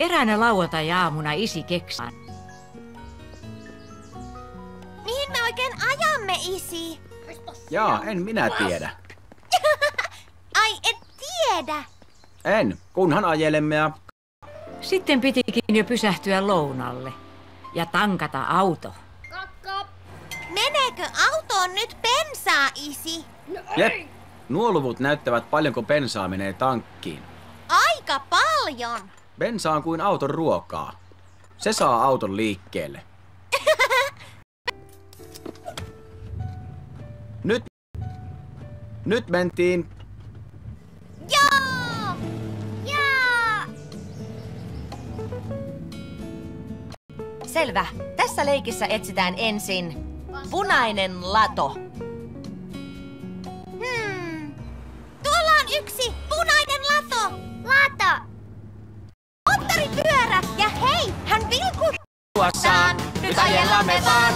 Eräänä lauantai-aamuna isi keksi. Mihin me oikein ajamme, isi? Jaa, en minä tiedä. Ai, et tiedä. En, kunhan ajelemme ja... Sitten pitikin jo pysähtyä lounalle ja tankata auto. Meneekö autoon nyt bensaa, isi? Jep, nuo luvut näyttävät paljonko bensaa menee tankkiin. Aika paljon. Bensa on kuin auton ruokaa. Se saa auton liikkeelle. Nyt mentiin. Joo! Joo! Selvä. Tässä leikissä etsitään ensin punainen lato. Tuolla on yksi punainen lato. Lato. Moottoripyörä. Ja hei, hän vilkuttaa. Nyt ajellamme vaan.